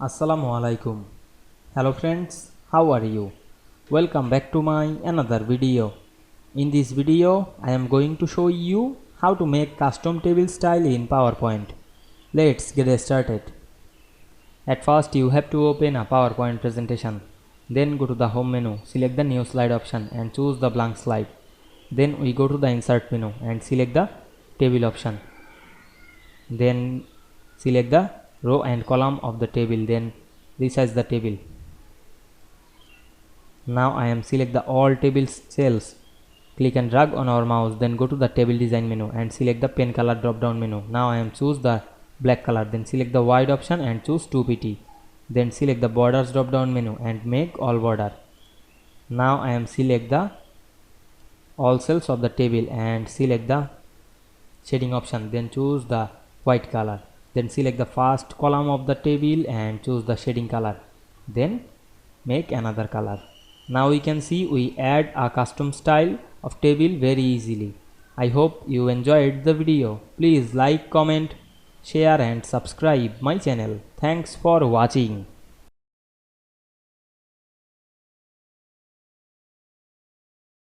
Assalamu Walaikum. Hello friends, how are you? Welcome back to my another video. In this video, I am going to show you how to make custom table style in PowerPoint. Let's get started. At first, you have to open a PowerPoint presentation. Then go to the home menu, select the new slide option and choose the blank slide. Then we go to the insert menu and select the table option. Then select the row and column of the table, then resize the table. Now I am select the all tables cells. Click and drag on our mouse, then go to the table design menu and select the pen color drop down menu. Now I am choose the black color, then select the white option and choose 2pt. Then select the borders drop down menu and make all border. Now I am select the all cells of the table and select the shading option, then choose the white color. Then select the first column of the table and choose the shading color. Then make another color. Now we can see we add a custom style of table very easily. I hope you enjoyed the video. Please like, comment, share and subscribe my channel. Thanks for watching.